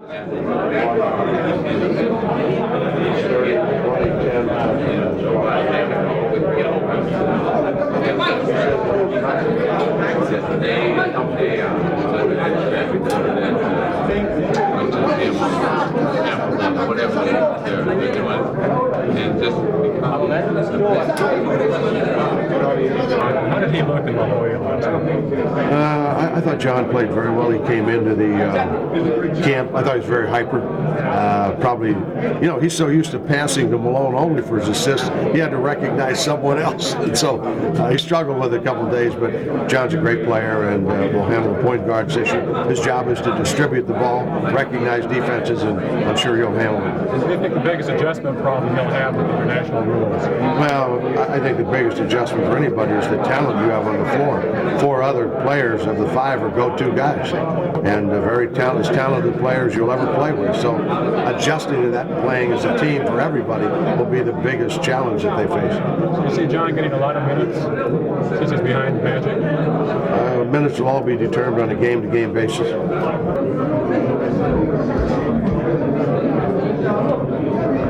How did he look in La Jolla last time? I thought John played very well. He came into the camp. I thought he was very hyper. Probably, he's so used to passing to Malone only for his assists, he had to recognize someone else. And so he struggled with it a couple of days, but John's a great player and will handle the point guards issue. His job is to distribute the ball, recognize defenses, and I'm sure he'll handle it. Do you think the biggest adjustment problem he'll have with international rules? Well, I think the biggest adjustment for anybody is the talent you have on the floor. 4 other players of the 5 are go-to guys, and very talented players you'll ever play with. So adjusting to that, playing as a team for everybody, will be the biggest challenge that they face. So you see John getting a lot of minutes since he's behind Magic? Minutes will all be determined on a game-to-game basis.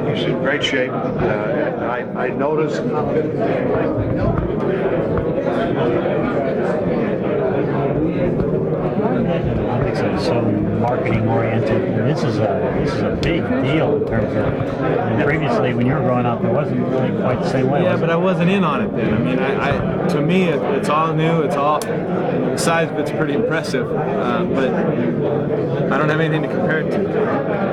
He's in great shape. I noticed. So marketing oriented. This is a big deal in terms of. Previously, when you were growing up, it wasn't really quite the same way. Yeah, but I wasn't in on it then. I mean, I to me, it's all new. It's all the size of it's pretty impressive, but I don't have anything to compare it to.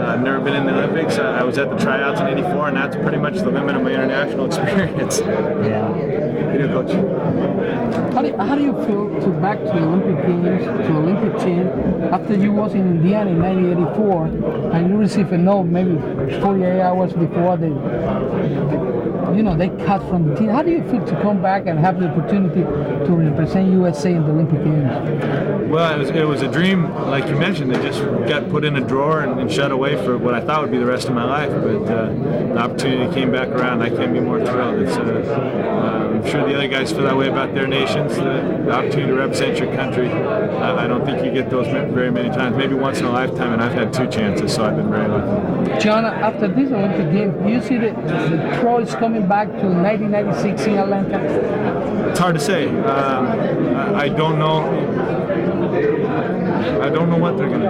I've never been in the Olympics. I was at the tryouts in '84, and that's pretty much the limit of my international experience. Yeah. You know, Coach. How do you feel to back to the Olympic Games, to Olympic team, after you was in Indiana in 1984, and you received a note maybe 48 hours before they cut from the team? How do you feel to come back and have the opportunity to represent USA in the Olympic Games? Well, it was a dream, like you mentioned, that just got put in a drawer and shut away for what I thought would be the rest of my life. But the opportunity came back around. I can't be more thrilled. It's I'm sure the other guys feel that way about their nations. The opportunity to represent your country, I don't think you get those very many times. Maybe once in a lifetime, and I've had 2 chances, so I've been very lucky. John, after this Olympic Games, do you see the pros coming back to 1996 in Atlanta? It's hard to say. I don't know. I don't know what they're going to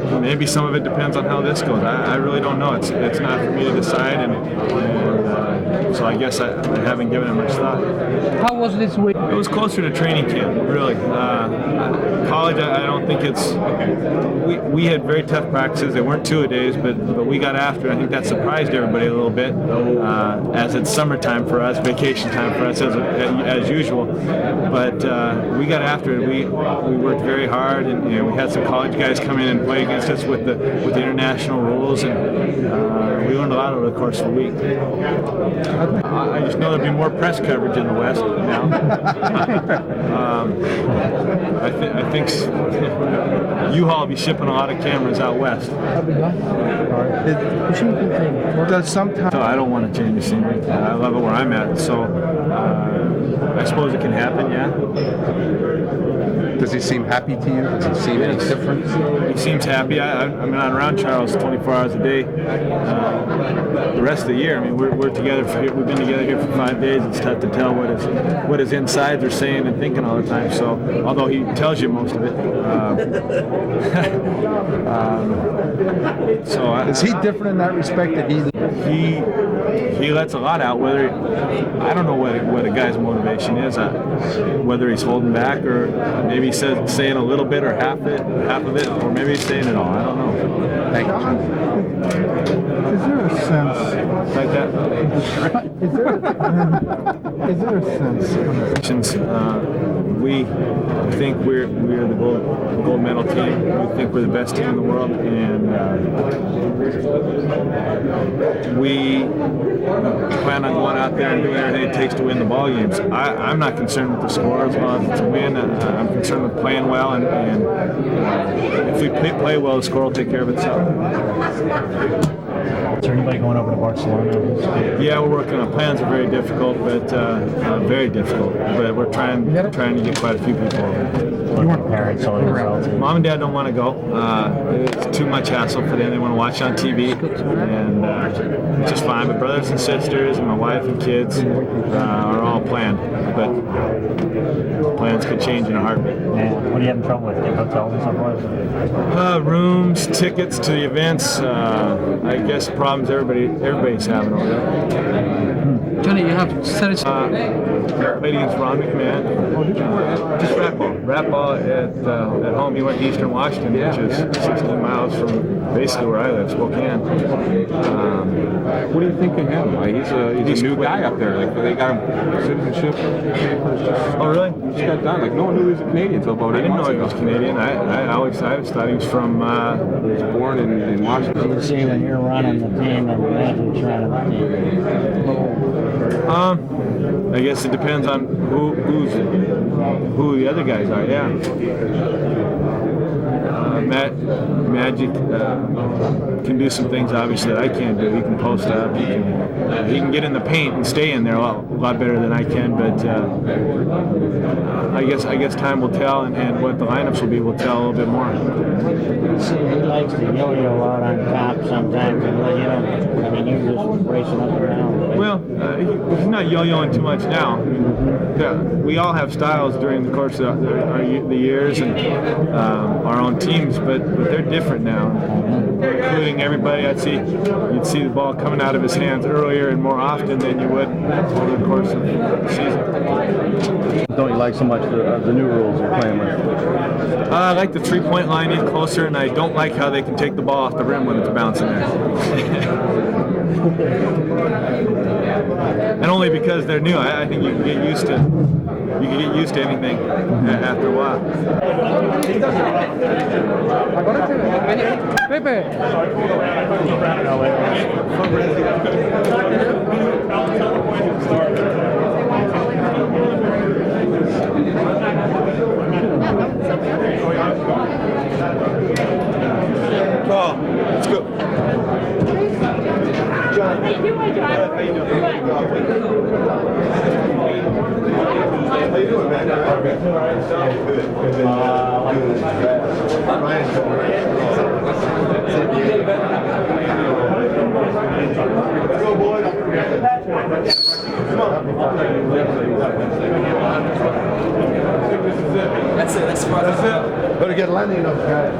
do. Maybe some of it depends on how this goes. I really don't know. It's not for me to decide, and so I guess I haven't given it much thought. How was this week? It was closer to training camp, really. College, I don't think it's. We had very tough practices. They weren't 2-a-days, but we got after it. I think that surprised everybody a little bit, as it's summertime for us, vacation time for us as usual. But we got after it. We worked very hard, and we had some college guys come in and play against us with the international rules, and we learned a lot over the course of the week. I just know there'll be more press coverage in the West now. I think U-Haul will be shipping a lot of cameras out west. So I don't want to change the scenery. I love it where I'm at, so I suppose it can happen, yeah. Does he seem happy to you? Does he seem any different? He seems happy. I'm not around Charles 24 hours a day. The rest of the year, I mean, we're together. We've been together here for 5 days. It's tough to tell what his insides are saying and thinking all the time. So, although he tells you most of it, Is he different in that respect? That he lets a lot out. Whether I don't know what a guy's motivation is. Whether he's holding back or maybe he's saying a little bit or half of it, or maybe he's saying it all. I don't know. Thank you. Is there a sense like that? Is there a sense? We think we're the gold medal team. We think we're the best team in the world, and we plan on going out there and doing everything it takes to win the ball games. I'm not concerned with the score as well as it's a win. I'm concerned with playing well, and if we play well, the score will take care of itself. Is there anybody going over to Barcelona? Yeah, we're working on plans. Are very difficult, but very difficult. But we're trying to get quite a few people over. You weren't parents, so it was relative. Mom and Dad don't want to go. too much hassle for them. They want to watch on TV, and it's just fine. But brothers and sisters and my wife and kids are all planned. But plans could change in a heartbeat. Yeah. What are you having trouble with? Getting hotels and so forth? Rooms, tickets to the events. I guess problems everybody's having over there. Johnny, you have said it. Played against Ron McMahon. Just rat ball at home. He went to Eastern Washington, which is 16 miles from basically where I live, Spokane. What do you think of him? Like, he's a new guy up there. Like, they got him citizenship papers. Oh, really? He just got done. Like, no one knew he was a Canadian until about 8 I didn't months know he ago. was Canadian. I always thought he was from. He was born in Washington. You see when you're running the team and Magic's running the team. I guess it depends on who the other guys are. Yeah. Magic can do some things obviously that I can't do. He can post up. He can get in the paint and stay in there a lot better than I can. But I guess time will tell, and what the lineups will tell a little bit more. See, he likes to yo-yo out on top sometimes, and you know, I mean, you're just racing up and down. Well, he's not yo-yoing too much now. I mean, we all have styles during the course of the years and our own teams, but they're different now, including everybody. you'd see the ball coming out of his hands earlier and more often than you would over the course of the season. Don't you like so much the new rules you're playing with? I like the three-point line in closer, and I don't like how they can take the ball off the rim when it's bouncing there. And only because they're new. I think you can get used to anything after a while. Pepe. Paul, let's go. How you doing, man? Let's go, boys. Come on. That's it. That's it. Better get Lenny and those guys.